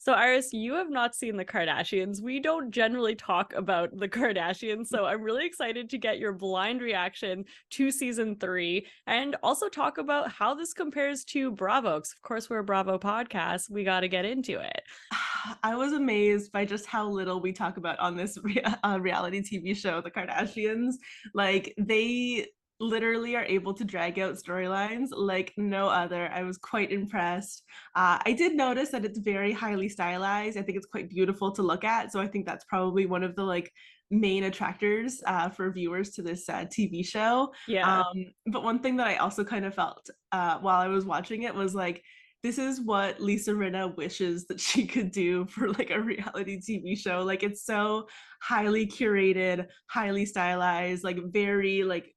So Iris, you have not seen the Kardashians. We don't generally talk about the Kardashians, so I'm really excited to get your blind reaction to season 3 and also talk about how this compares to Bravo. Because of course we're a Bravo podcast, we got to get into it. I was amazed by just how little we talk about on this reality TV show, The Kardashians. Like, they literally are able to drag out storylines like no other. I was quite impressed. I did notice that it's very highly stylized. I think it's quite beautiful to look at. So I think that's probably one of the like main attractors for viewers to this TV show. Yeah. But one thing that I also kind of felt while I was watching it was like, this is what Lisa Rinna wishes that she could do for like a reality TV show. Like, it's so highly curated, highly stylized, like very like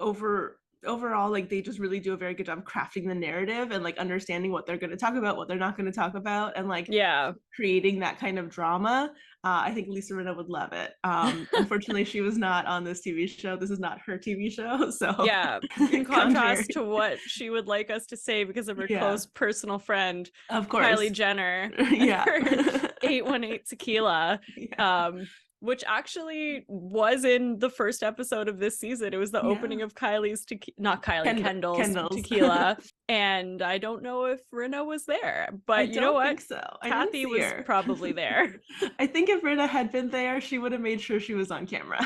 overall, like they just really do a very good job crafting the narrative and like understanding what they're going to talk about, what they're not going to talk about, and like Yeah. creating that kind of drama. I think Lisa Rinna would love it. Unfortunately, she was not on this TV show. This is not her TV show, so Yeah. In contrary. contrast to what she would like us to say because of her Yeah, close personal friend, of Kylie course. Jenner, and Yeah. her 818 tequila. Yeah. Um, which actually was in the first episode of this season. It was the Yeah. opening of not Kylie, Kendall's Kendall's. tequila. And I don't know if Rinna was there, I but you know don't what? think so. I didn't Kathy see was her. probably there. I think if Rita had been there, she would have made sure she was on camera.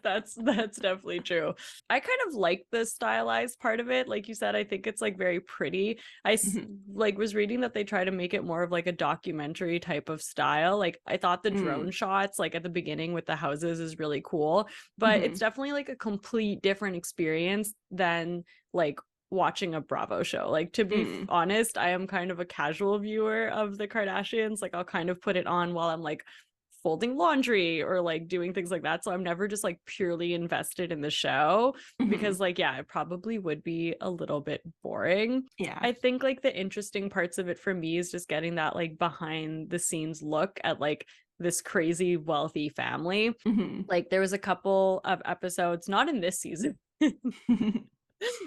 That's definitely true. I kind of like the stylized part of it. Like you said, I think it's like very pretty. Mhm. Like was reading that they try to make it more of like a documentary type of style. Like I thought the drone shots like at the beginning with the houses is really cool, but it's Mhm. definitely like a complete different experience than like watching a Bravo show. Like to be Mhm. honest, I am kind of a casual viewer of the Kardashians. Like I'll kind of put it on while I'm like folding laundry or like doing things like that. So I'm never just like purely invested in the show because Mhm. like yeah, it probably would be a little bit boring. Yeah. I think like the interesting parts of it for me is just getting that like behind the scenes look at like this crazy wealthy family. Mhm. Like there was a couple of episodes, not in this season,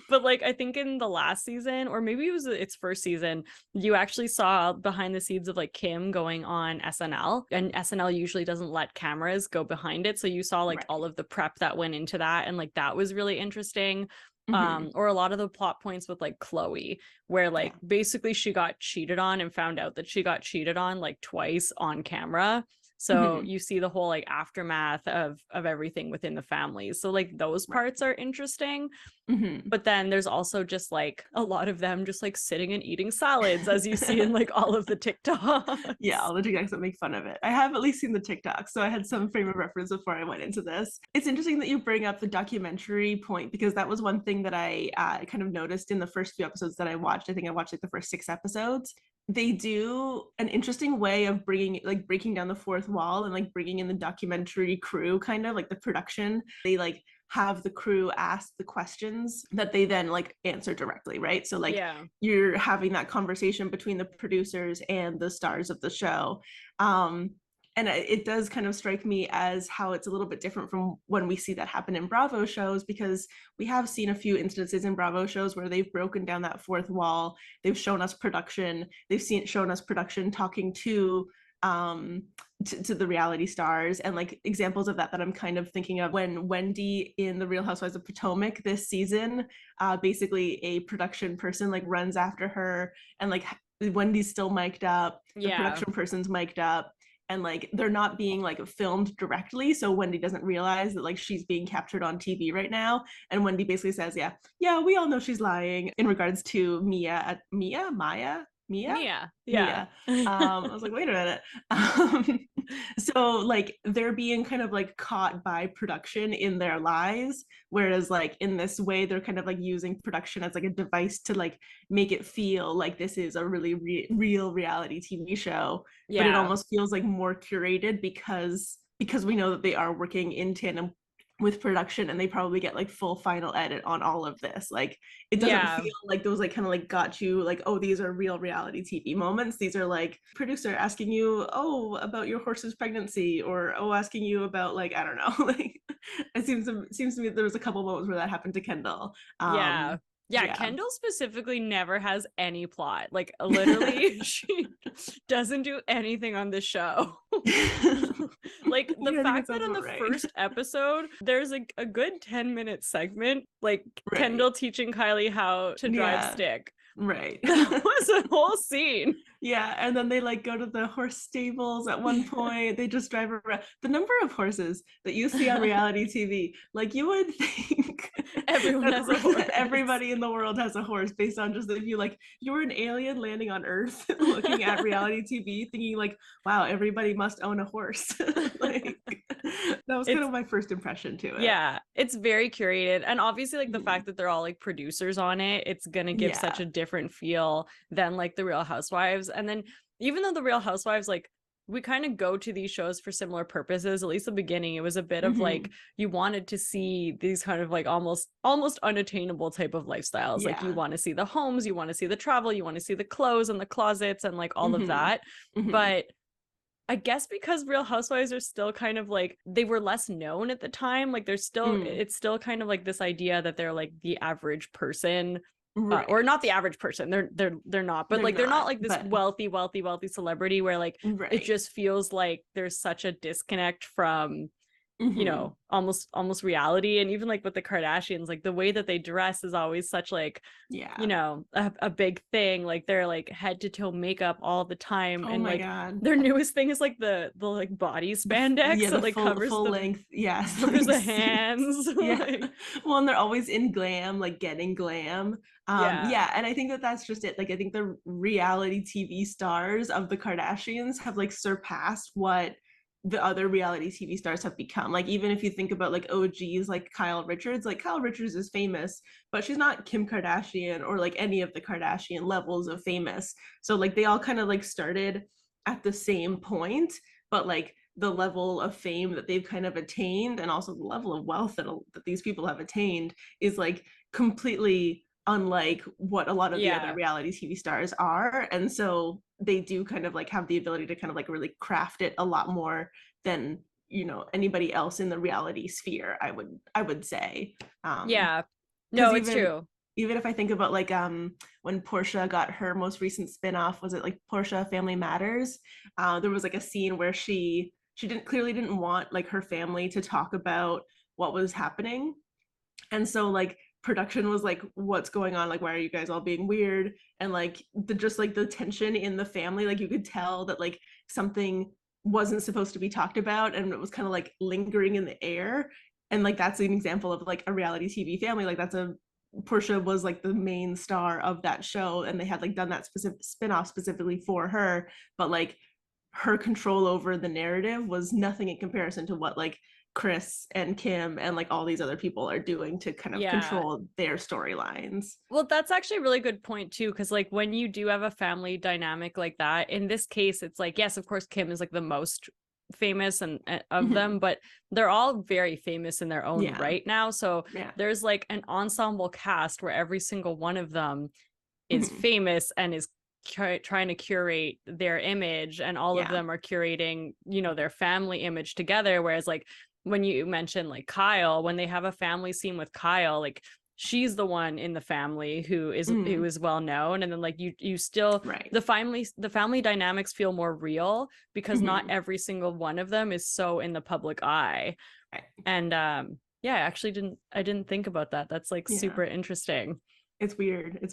but like I think in the last season, or maybe it was its first season, you actually saw behind the scenes of like Kim going on SNL, and SNL usually doesn't let cameras go behind it, so you saw like all Right. of the prep that went into that, and like that was really interesting. Mhm. Or a lot of the plot points with like Chloe, where Yeah. like basically she got cheated on and found out that she got cheated on like twice on camera. So Mhm. you see the whole like aftermath of everything within the family. So like those Right. parts are interesting, Mhm. but then there's also just like a lot of them just like sitting and eating salads, as you see in like all of the Yeah, TikToks. all the TikToks that make fun of it. I have at least seen the TikToks, so I had some frame of reference before I went into this. It's interesting that you bring up the documentary point because that was one thing that I kind of noticed in the first few episodes that I watched. I think I watched like the first 6 episodes. They do an interesting way of bringing like breaking down the fourth wall and like bringing in the documentary crew, kind of like the production. They like have the crew ask the questions that they then like answer directly, right? So like Yeah. you're having that conversation between the producers and the stars of the show. um and it does kind of strike me as how it's a little bit different from when we see that happen in Bravo shows, because we have seen a few instances in Bravo shows where they've broken down that fourth wall. They've shown us production, shown us production talking um to the reality stars, and like examples of that I'm kind of thinking of when Wendy in the Real Housewives of Potomac this season, basically a production person like runs after her, and like Wendy's still mic'd up, the Yeah. production person's mic'd up, and like they're not being like filmed directly, so Wendy doesn't realize that like she's being captured on TV right now. And Wendy basically says, yeah, we all know she's lying in regards to Mia. Mia. Yeah. Mia. I was like, wait a minute. Um, so like they're being kind of like caught by production in their lies, whereas like in this way they're kind of like using production as like a device to like make it feel like this is a really real reality TV show, but it Yeah. almost feels like more curated because we know that they are working in tandem with production, and they probably get like full final edit on all of this. Like it doesn't Yeah. feel like those like kind of like got you like, oh, these are real reality TV moments. These are like producer asking you, oh, about your horse's pregnancy, or oh, asking you about like, I don't know. Like it seems to me there was a couple moments where that happened to Kendall. Yeah. Yeah, Yeah. Kendall specifically never has any plot. Like literally she doesn't do anything on the show. Like the Yeah, I think that fact that sounds in about the right. first episode there's a good 10-minute segment like Right. Kendall teaching Kylie how to drive Yeah. stick. Right. That was a whole scene. Yeah, and then they like go to the horse stables at one point. They just drive around. The number of horses that you see on reality TV, like you would think Everyone has a horse. that everybody in the world has a horse based on just if you like you were an alien landing on Earth looking at reality TV, thinking like, wow, everybody must own a horse. Like that was kind It's of my first impression to it. Yeah, it's very curated. And obviously, like the Mhm. fact that they're all like producers on it, it's gonna give such Yeah. a different feel than like the Real Housewives. And then even though the Real Housewives, like we kind of go to these shows for similar purposes, at least the beginning, it was a bit of like Mhm. you wanted to see these kind of like almost unattainable type of lifestyles. Like you Yeah. want to see the homes, you want to see the travel, you want to see the clothes and the closets and like all of Mhm. that. Mhm. But I guess because Real Housewives are still kind of like they were less known at the time. Like there's still Mm. it's still kind of like this idea that they're like the average person, or Right. not the average person. They're not, but They're like they're not not, like this but wealthy celebrity where like it right. just feels like there's such a disconnect from Mhm. almost reality. And even like with the Kardashians, like the way that they dress is always such like Yeah. a big thing. Like they're like head to toe makeup all the time, Oh and my like God. their newest thing is like the like body spandex Yeah, that the like full length, yes, covers like the suits. hands. Yeah. Like Well, and they're always in glam, like getting glam. yeah, Yeah, and I think that that's just it. Like I think the reality TV stars of the Kardashians have like surpassed what the other reality TV stars have become. Like even if you think about like OGs like Kyle Richards is famous, but she's not Kim Kardashian or like any of the Kardashian levels of famous. So like they all kind of like started at the same point, but like the level of fame that they've kind of attained and also the level of wealth that these people have attained is like completely unlike what a lot of the other yeah. reality TV stars are. And so they do kind of like have the ability to kind of like really craft it a lot more than anybody else in the reality sphere, I would say. Yeah. Because No, it's even true. even if I think about like when Portia got her most recent spinoff, was it like Portia Family Matters? There was like a scene where she didn't want like her family to talk about what was happening, and so like production was like, what's going on, like why are you guys all being weird, and like the tension in the family, like you could tell that like something wasn't supposed to be talked about and it was kind of like lingering in the air. And like that's an example of like a reality TV family. Like that's a Portia was like the main star of that show, and they had like done that specific spin-off specifically for her, but like her control over the narrative was nothing in comparison to what like Chris and Kim and like all these other people are doing to kind of Yeah. control their storylines. Well, that's actually a really good point too, because like when you do have a family dynamic like that, in this case, it's like, yes, of course, Kim is like the most famous and of Mhm. them, but they're all very famous in their own Yeah. right now. So Yeah. there's like an ensemble cast where every single one of them is Mhm. famous and is trying to curate their image, and all of Yeah. them are curating, their family image together. Whereas like when you mention like Kyle, when they have a family scene with Kyle, like she's the one in the family who Mm. is well known, and then like you still Right. the family dynamics feel more real because not Mhm. every single one of them is so in the public eye. Right. And yeah, I didn't think about that. That's like Yeah. super interesting. It's weird. It's